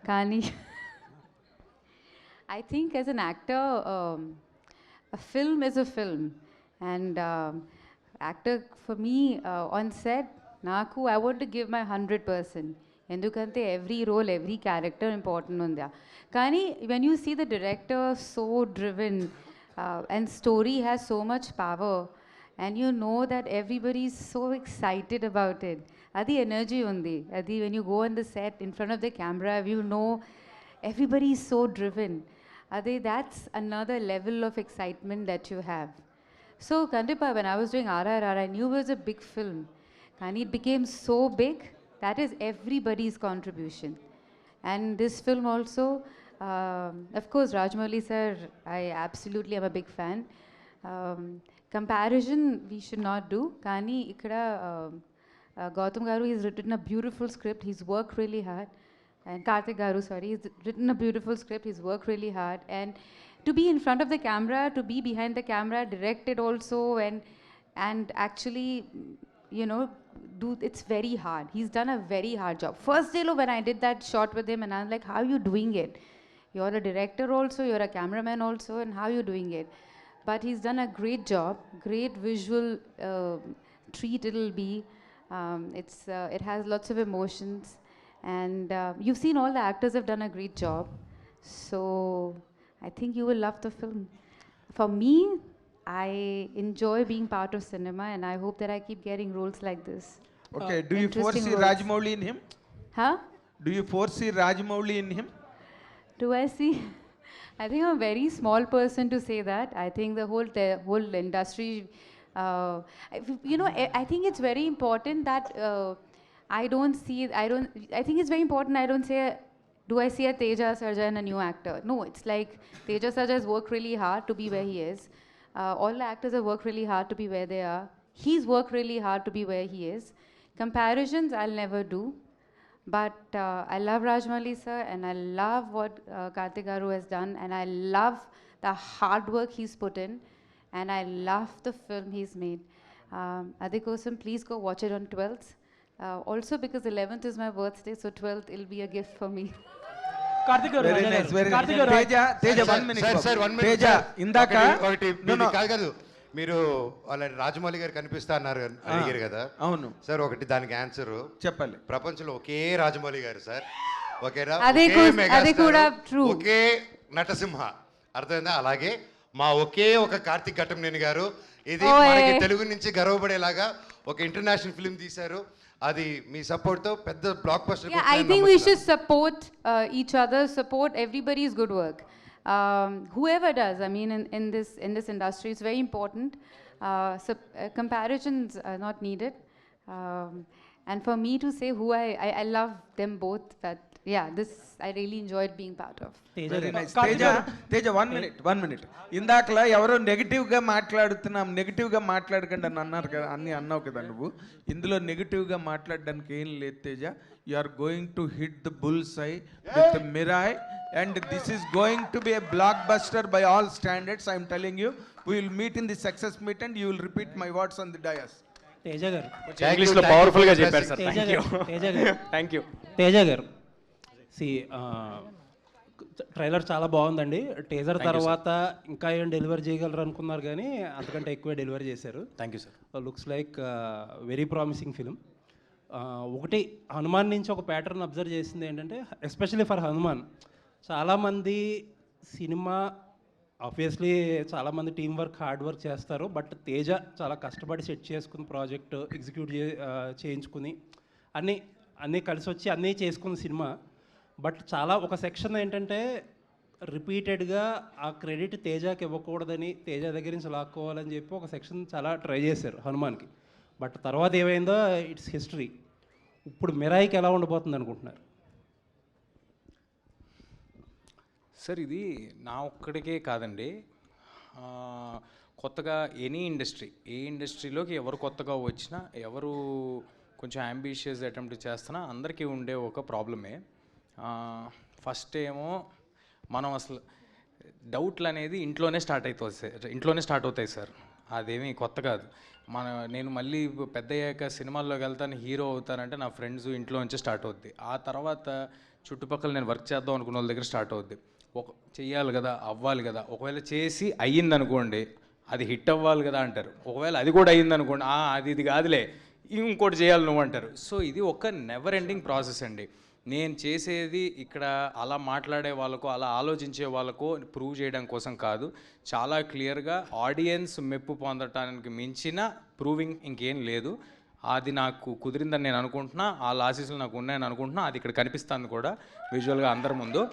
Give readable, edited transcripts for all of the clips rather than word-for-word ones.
కానీ I think as an actor, a film is a film, and actor for me on set, naku I want to give my 100%. ఎందుకంటే every role, every character important ఉందా. కానీ when you see the director so driven and story has so much power, and you know that everybody is so excited about it. Adi energy undi. Adi when you go on the set in front of the camera, you know everybody is so driven. Adi that's another level of excitement that you have. So Kandipa, when I was doing RRR, I knew it was a big film. And it became so big, that is everybody's contribution. And this film also, of course, Rajmouli sir, I absolutely am a big fan. Comparison we should not do. Kani ikkada Gautam Garu, he's written a beautiful script. He's worked really hard. And Karthik Garu, sorry, he's written a beautiful script. He's worked really hard. And to be in front of the camera, to be behind the camera, directed also, and actually, you know, it's very hard. He's done a very hard job. First day when I did that shot with him, and I was like, how are you doing it? You're a director also, you're a cameraman also, and how are you doing it? But he's done a great job, great visual treat it'll be. It has lots of emotions, and you've seen all the actors have done a great job. So I think you will love the film. For me, I enjoy being part of cinema, and I hope that I keep getting roles like this. Okay, do you foresee roles. Rajmouli in him? Huh? Do you foresee Rajmouli in him? Do I see? I think I'm a very small person to say that. I think the whole industry, you know, I think it's very important that I think it's very important I don't say, do I see a Teja Sarja in a new actor? No, it's like Teja Sarja has worked really hard to be where he is. All the actors have worked really hard to be where they are. He's worked really hard to be where he is. Comparisons I'll never do. But I love Rajmouli sir, and I love what Karthik Garu has done, and I love the hard work he's put in, and I love the film he's made. Adikosam, please go watch it on 12th. Also because 11th is my birthday, so 12th will be a gift for me. Karthik గారు Very nice, very nice. Teja, 1 minute. Sir 1 minute. Teja, indaka. కాదు మీరు వాళ్ళ రాజమౌళి గారు కనిపిస్తా అన్నారు అడిగారు కదా. అవును సార్ ఒకటి దానికి ఆన్సర్ చెప్పాలి. ప్రపంచంలో ఒకే రాజమౌళి గారు సార్, ఒకేరా, అదే కూడా true. ఒకే నటసింహ, అర్థమైందా? అలాగే మా ఒకే ఒక కార్తిక్ ఘట్టంనేని గారు, ఇది మనకి తెలుగు నుంచి గర్వపడేలాగా ఒక ఇంటర్నేషనల్ ఫిల్మ్ తీశారు. అది మీ సపోర్ట్ తో పెద్ద block buster. Yeah, I think we should support each other, support everybody's good work. Whoever does, I mean, in this industry, it's very important. Comparisons are not needed. And for me to say who I love them both, but yeah, this I really enjoyed being part of. Very nice. Teja, 1 minute. ఇందాకలా ఎవరో నెగిటివ్గా మాట్లాడుతున్నాం, నెగిటివ్గా మాట్లాడకండి అని అన్నారు కదా, అన్నావు కదా నువ్వు. ఇందులో నెగిటివ్గా మాట్లాడడానికి ఏం లేదు Teja. You are going to hit the bull's eye with Mirai, and this is going to be a blockbuster by all standards. I am telling you, we will meet in the success meet and you will repeat my words on the dais. Teja గారు ఇంగ్లీష్లో పవర్ఫుల్గా చెప్పారు sir. Thank you Teja గారు trailer చాలా బాగుందండి. Teaser తర్వాత ఇంకా ఏం డెలివరీ చేయగలరు అనుకున్నారు, కానీ అంతకంటే ఎక్కువే డెలివరీ చేశారు. Thank you sir. Looks like very promising film. ఒకటి హనుమాన్ నుంచి ఒక ప్యాటర్న్ అబ్జర్వ్ చేసింది ఏంటంటే, ఎస్పెషల్లీ ఫర్ హనుమాన్, చాలామంది సినిమా ఆబ్వియస్లీ చాలామంది టీం వర్క్, హార్డ్ వర్క్ చేస్తారు. బట్ తేజ చాలా కష్టపడి సెట్ చేసుకుని ప్రాజెక్ట్ ఎగ్జిక్యూట్ చేయించుకుని అన్నీ కలిసి వచ్చి అన్నీ చేసుకున్న సినిమా. బట్ చాలా ఒక సెక్షన్ ఏంటంటే రిపీటెడ్గా ఆ క్రెడిట్ తేజకి ఇవ్వకూడదని, తేజ దగ్గర నుంచి లాక్కోవాలని చెప్పి ఒక సెక్షన్ చాలా ట్రై చేశారు హనుమాన్కి. బట్ తర్వాత ఏమైందో ఇట్స్ హిస్టరీ. ఇప్పుడు మిరాయికి ఎలా ఉండబోతుంది అనుకుంటున్నారు సార్? ఇది నా ఒక్కడికే కాదండి, కొత్తగా ఎనీ ఇండస్ట్రీ, ఏ ఇండస్ట్రీలోకి ఎవరు కొత్తగా వచ్చినా, ఎవరు కొంచెం అంబిషియస్ అటెంప్ట్ చేస్తున్నా అందరికీ ఉండే ఒక ప్రాబ్లమే. ఫస్ట్ ఏమో మనం అసలు డౌట్లు అనేది ఇంట్లోనే స్టార్ట్ అవుతాయి సార్. అదేమీ కొత్త కాదు. నేను మళ్ళీ పెద్ద అయ్యాక సినిమాల్లోకి వెళ్తాను, హీరో అవుతానంటే నా ఫ్రెండ్స్ ఇంట్లో నుంచే స్టార్ట్ అవుద్ది. ఆ తర్వాత చుట్టుపక్కల నేను వర్క్ చేద్దాం అనుకున్న వాళ్ళ దగ్గర స్టార్ట్ అవుద్ది. ఒక చెయ్యాలి కదా, అవ్వాలి కదా, ఒకవేళ చేసి అయ్యిందనుకోండి అది హిట్ అవ్వాలి కదా అంటారు. ఒకవేళ అది కూడా అయ్యిందనుకోండి ఇది కాదులే ఇంకోటి చేయాలి నువ్వు అంటారు. సో ఇది ఒక నెవర్ ఎండింగ్ ప్రాసెస్ అండి. నేను చేసేది ఇక్కడ అలా మాట్లాడే వాళ్ళకో అలా ఆలోచించే వాళ్ళకో ప్రూవ్ చేయడం కోసం కాదు, చాలా క్లియర్గా ఆడియన్స్ మెప్పు పొందటానికి మించిన ప్రూవింగ్ ఇంకేం లేదు. అది నాకు కుదిరిందని నేను అనుకుంటున్నా, ఆ ఆశీస్సులు నాకు ఉన్నాయని అనుకుంటున్నా. అది ఇక్కడ కనిపిస్తుంది కూడా విజువల్గా అందరి ముందు.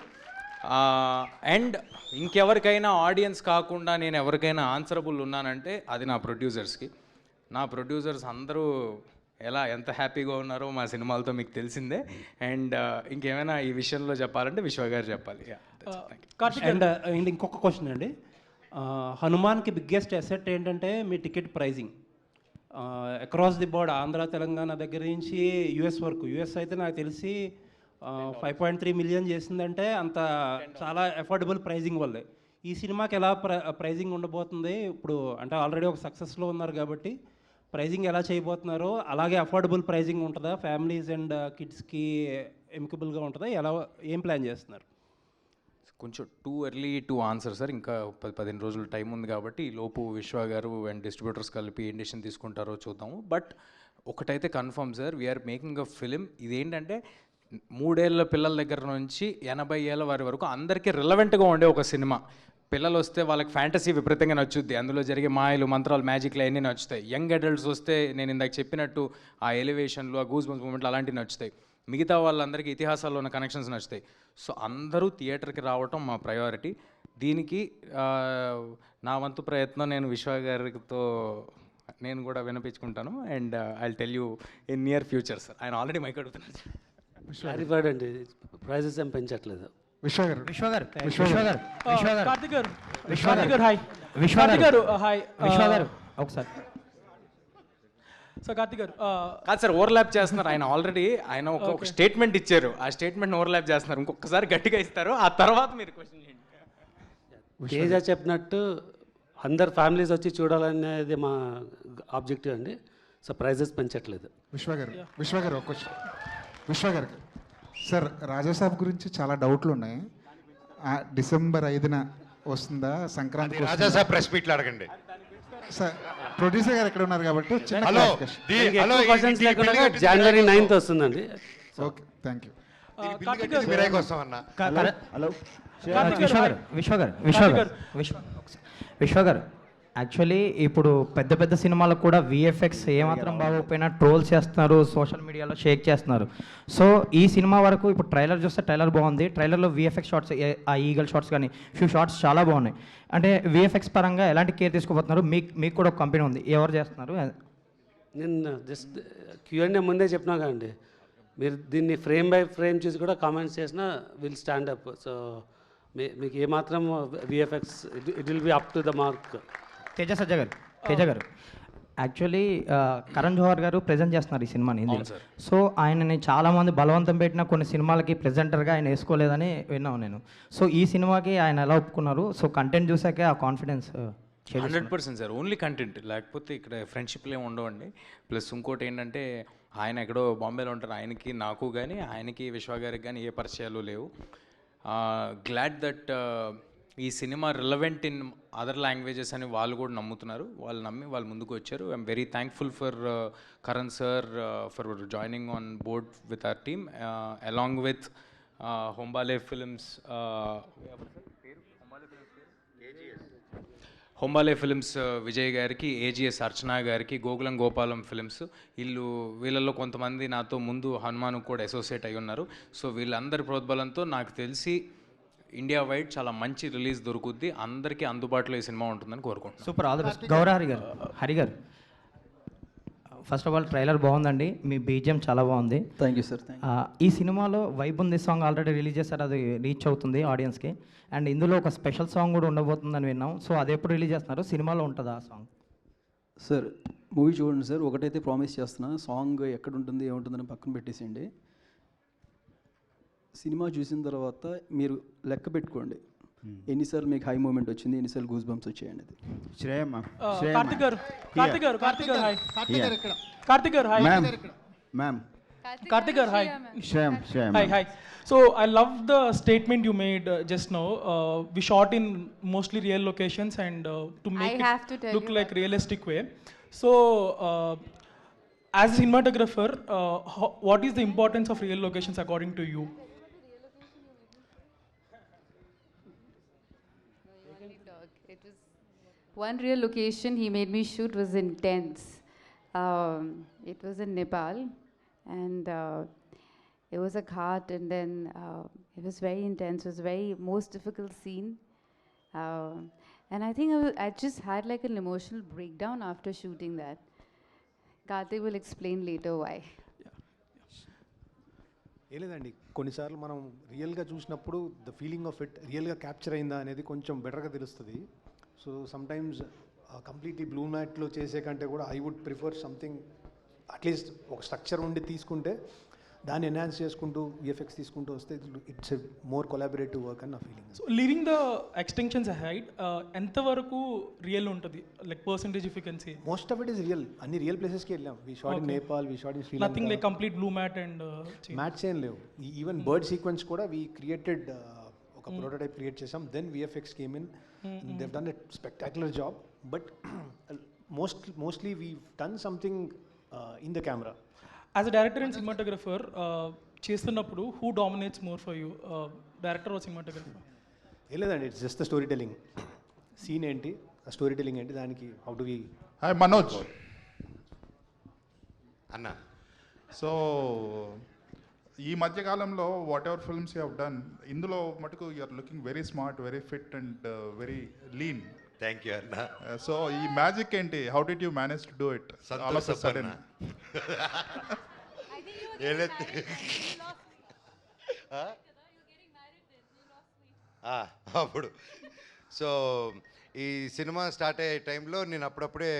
అండ్ ఇంకెవరికైనా ఆడియన్స్ కాకుండా నేను ఎవరికైనా ఆన్సరబుల్ ఉన్నానంటే అది నా ప్రొడ్యూసర్స్కి. నా ప్రొడ్యూసర్స్ అందరూ ఎంత హ్యాపీగా ఉన్నారో మా సినిమాలతో మీకు తెలిసిందే. అండ్ ఇంకేమైనా ఈ విషయంలో చెప్పాలంటే విశ్వ గారు చెప్పాలి. అండ్ ఇంకొక క్వశ్చన్ అండి, హనుమాన్కి బిగ్గెస్ట్ అసెట్ ఏంటంటే మీ ticket pricing. Across the board Andhra Telangana దగ్గర నుంచి యూఎస్ వరకు. యూఎస్ అయితే నాకు తెలిసి 5.3 మిలియన్ చేసిందంటే అంత చాలా అఫోర్డబుల్ ప్రైజింగ్ వల్లే. ఈ సినిమాకి ఎలా ప్రైజింగ్ ఉండబోతుంది ఇప్పుడు? అంటే ఆల్రెడీ ఒక సక్సెస్లో ఉన్నారు కాబట్టి ప్రైజింగ్ ఎలా చేయబోతున్నారో అలాగే అఫోర్డబుల్ ప్రైజింగ్ ఉంటుందా? ఫ్యామిలీస్ అండ్ కిడ్స్కి ఎమికబుల్గా ఉంటుందా? ఏం ప్లాన్ చేస్తున్నారు? కొంచెం too early to answer sir. ఇంకా 15 రోజులు టైం ఉంది కాబట్టి ఈ లోపు విశ్వ గారు అండ్ డిస్ట్రిబ్యూటర్స్ కలిపి ఏం డెసిషన్ తీసుకుంటారో చూద్దాము. బట్ ఒకటైతే confirm sir, we're making a film. ఇదేంటంటే 3 ఏళ్ళ పిల్లల దగ్గర నుంచి 80 ఏళ్ళ వారి వరకు అందరికీ రిలవెంట్గా ఉండే ఒక సినిమా. పిల్లలు వస్తే వాళ్ళకి ఫ్యాంటసీ విపరీతంగా నచ్చుద్ది, అందులో జరిగే మాయలు మంత్రాలు మ్యాజిక్లు అన్నీ నచ్చుతాయి. యంగ్ అడల్ట్స్ వస్తే నేను ఇందాక చెప్పినట్టు ఆ ఎలివేషన్లు ఆ గూస్ బంప్స్ మూమెంట్లు అలాంటివి నచ్చుతాయి. మిగతా వాళ్ళందరికీ ఇతిహాసాల్లో ఉన్న కనెక్షన్స్ నచ్చుతాయి. సో అందరూ థియేటర్కి రావటం మా ప్రయారిటీ. దీనికి నా వంతు ప్రయత్నం నేను విశ్వ గారితో నేను కూడా వినిపించుకుంటాను. And I tell you in near future sir. ఆయన ఆల్రెడీ మైక్ అడుగుతున్నారు. క్లారిఫైడ్ అండి, ప్రైజెస్ ఏం పెంచట్లేదు. ఒకసారి సో కార్తిక్ గారు కాదు సార్, ఓవర్లాప్ చేస్తున్నారు. ఆయన ఒక స్టేట్మెంట్ ఇచ్చారు, ఆ స్టేట్మెంట్ ఓవర్లాప్ చేస్తున్నారు. ఇంకొకసారి గట్టిగా ఇస్తారు, ఆ తర్వాత మీరు క్వశ్చన్ చేయండి. తేజ చెప్పినట్టు అందరు ఫ్యామిలీస్ వచ్చి చూడాలనేది మా ఆబ్జెక్టివ్ అండి. సో ప్రైజెస్ పెంచట్లేదు. విశ్వ గారు ఒక క్వశ్చన్. విశ్వ గారికి సార్, రాజాసాబ్ గురించి చాలా డౌట్లు ఉన్నాయి. డిసెంబర్ 5న వస్తుందా? సంక్రాంతి రాజాసాబ్ ప్రెస్ మీట్లు అడగండి సార్. ప్రొడ్యూసర్ గారు ఎక్కడ ఉన్నారు కాబట్టి చిన్న హలో క్లారిఫికేషన్. జనవరి 9th వస్తుందండి. Okay, thank you. మీరే కోసం అన్న. హలో విశ్వ గారు యాక్చువల్లీ ఇప్పుడు పెద్ద పెద్ద సినిమాలకు కూడా విఎఫ్ఎక్స్ ఏమాత్రం బాగోకపోయినా ట్రోల్ చేస్తున్నారు, సోషల్ మీడియాలో షేక్ చేస్తున్నారు. సో ఈ సినిమా వరకు ఇప్పుడు ట్రైలర్ చూస్తే ట్రైలర్ బాగుంది. ట్రైలర్లో విఎఫ్ఎక్స్ షార్ట్స్, ఆ ఈగల్ షార్ట్స్ కానీ ఫ్యూ షార్ట్స్ చాలా బాగున్నాయి. అంటే విఎఫ్ఎక్స్ పరంగా ఎలాంటి కేర్ తీసుకోబోతున్నారు? మీకు కూడా ఒక కంపెనీ ఉంది, ఎవరు చేస్తున్నారు? నేను జస్ట్ Q&A ముందే చెప్పినా కదండి, మీరు దీన్ని ఫ్రేమ్ బై ఫ్రేమ్ చూసి కూడా కామెంట్స్ చేసినా విల్ స్టాండ్ అప్. సో మీకు ఏమాత్రం VFX it will be up to the mark. Teja గారు యాక్చువల్లీ కరణ్ జోహర్ గారు ప్రజెంట్ చేస్తున్నారు ఈ సినిమాని ఇందులో. సో ఆయనని చాలామంది బలవంతం పెట్టిన కొన్ని సినిమాలకి ప్రెజెంటర్గా ఆయన వేసుకోలేదని విన్నాను నేను. సో ఈ సినిమాకి ఆయన ఎలా ఒప్పుకున్నారు? సో కంటెంట్ చూసాకే ఆ కాన్ఫిడెన్స్ 100% సార్. ఓన్లీ కంటెంట్, లేకపోతే ఇక్కడ ఫ్రెండ్షిప్లు ఏమి ఉండవండి. ప్లస్ ఇంకోటి ఏంటంటే ఆయన ఎక్కడో బాంబేలో ఉంటారు, ఆయనకి నాకు కానీ ఆయనకి విశ్వ గారికి కానీ ఏ పరిచయాలు లేవు. గ్లాడ్ దట్ ఈ cinema relevant in other languages అని వాళ్ళు కూడా నమ్ముతున్నారు. వాళ్ళు నమ్మి వాళ్ళు ముందుకు వచ్చారు. I'm very thankful for Karan sir for joining on board with our team along with Hombale films, Hombale films Vijay గారికి, ఏజిఎస్ అర్చనా గారికి, గోకులం గోపాలం ఫిల్మ్స్. వీళ్ళల్లో కొంతమంది నాతో ముందు హనుమాన్ కూడా అసోసియేట్ అయి ఉన్నారు. సో వీళ్ళందరి ప్రోద్బలంతో నాకు తెలిసి ఇండియా వైడ్ చాలా మంచి రిలీజ్ దొరుకుద్ది, అందరికీ అందుబాటులో ఈ సినిమా ఉంటుందని కోరుకుంటున్నాను. Super, all the best. Hari గారు ఫస్ట్ ఆఫ్ ఆల్ ట్రైలర్ బాగుందండి, మీ బీజిఎం చాలా బాగుంది. Thank you sir. ఈ సినిమాలో వైబ్ ఉంది సాంగ్ ఆల్రెడీ రిలీజ్ చేశారు, అది రీచ్ అవుతుంది ఆడియన్స్కి. అండ్ ఇందులో ఒక స్పెషల్ సాంగ్ కూడా ఉండబోతుందని విన్నాం. సో అది ఎప్పుడు రిలీజ్ చేస్తున్నారు? సినిమాలో ఉంటుందా ఆ సాంగ్? సార్ మూవీ చూడండి సార్, ఒకటైతే ప్రామిస్ చేస్తున్నా, సాంగ్ ఎక్కడ ఉంటుంది ఏముంటుందని పక్కన పెట్టేసేయండి. సినిమా చూసిన తర్వాత మీరు లెక్క పెట్టుకోండి ఎన్నిసార్లు మీకు హై మూమెంట్ వచ్చింది, ఎన్నిసార్లు గూస్ బంప్స్ వచ్చాయండి. Ma'am Karthik garu, hi. Shyam. Hi. So I love the statement you made just now. We shot in mostly real locations and to make I have to it tell look you like realistic way. So as a cinematographer, what is the importance of real locations according to you? It was one real location he made me shoot was intense. It was in Nepal, and it was a ghat, and then it was very intense. It was very most difficult scene, and I think I just had like an emotional breakdown after shooting that. Karthik will explain later why. ఏం లేదండి, కొన్నిసార్లు మనం రియల్గా చూసినప్పుడు the feeling of it రియల్గా capture అయిందా అనేది కొంచెం బెటర్గా తెలుస్తుంది. సో సమ్టైమ్స్ కంప్లీట్లీ బ్లూ మ్యాట్లో చేసే కంటే కూడా I would prefer something at least ఒక స్ట్రక్చర్ ఉండి తీసుకుంటే దాన్ని ఎన్హాన్స్ చేసుకుంటూ విఎఫ్ఎక్స్ తీసుకుంటూ వస్తే it's a more collaborative work అని నా feeling. So leaving the extensions aside, ఎంతవరకు రియల్ ఉంటుంది, like percentage if you can say? Most of it is real. అన్ని రియల్ ప్లేసెస్కి వెళ్ళాం. We shot in Nepal, we shot in Sri Lanka. Nothing like complete blue mat and mats ఏం లేవు. Even bird sequence కూడా we created ఒక prototype create చేసాం. Then VFX came in, they've done a spectacular job, but mostly we've done something in the camera. As a director and cinematographer, చేస్తున్నప్పుడు who dominates more for you, director or cinematographer? ఏం లేదండి, it's just the story telling. Scene ఏంటి, ఆ story telling ఏంటి, దానికి how do we. Hi Manoj అన్న. So ఈ మధ్యకాలంలో whatever films you have done, ఇందులో మటుకు you are looking very smart, very fit and very lean. Thank you అన్న. సో ఈ మ్యాజిక్ ఏంటి, how did you manage to do it all of a sudden? అప్పుడు so ఈ cinema start అయ్యే టైంలో నేను అప్పుడప్పుడే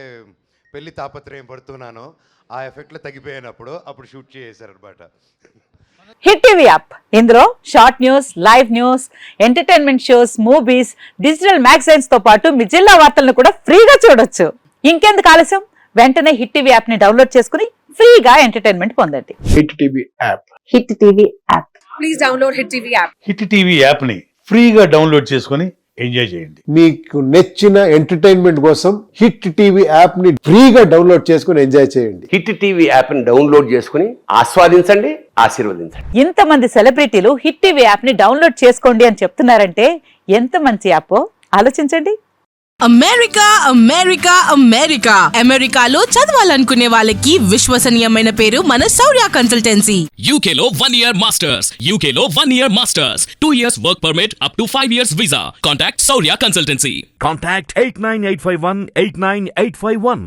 పెళ్లి తాపత్రయం పడుతున్నాను. ఆ ఎఫెక్ట్లో తగ్గిపోయాను. అప్పుడు షూట్ చేసేసారనమాట. హిట్ టీవీ యాప్, ఇందులో short news, live news, entertainment shows, movies, digital magazines తో పాటు మీ జిల్లా వార్తలను కూడా ఫ్రీగా చూడొచ్చు. ఇంకెందుకు ఆలస్యం, వెంటనే హిట్ టీవీ యాప్ ని డౌన్లోడ్ చేసుకుని ఫ్రీగా ఎంటర్టైన్మెంట్ పొందండి. Hit TV app. Hit TV app. Please download hit TV app. Hit TV app ని ఫ్రీగా డౌన్లోడ్ చేసుకుని ఎంజాయ్ చేయండి. మీకు నచ్చిన ఎంటర్టైన్మెంట్ కోసం హిట్ టీవీ యాప్ ని ఫ్రీగా డౌన్లోడ్ చేసుకుని ఎంజాయ్ చేయండి. హిట్ టీవీ యాప్ ని డౌన్లోడ్ చేసుకుని ఆస్వాదించండి, ఆశీర్వదించండి. ఇంతమంది సెలబ్రిటీలు హిట్ టీవీ యాప్ ని డౌన్లోడ్ చేసుకోండి అని చెప్తున్నారంటే ఎంత మంచి యాప్ ఆలోచించండి. అమెరికాలో చదవాలనుకునే వాళ్ళకి విశ్వసనీయమైన పేరు మన శౌర్య consultancy. UKలో 1 year masters, 2 years work permit up to 5 years visa. Contact Saurya Consultancy. Contact 89851.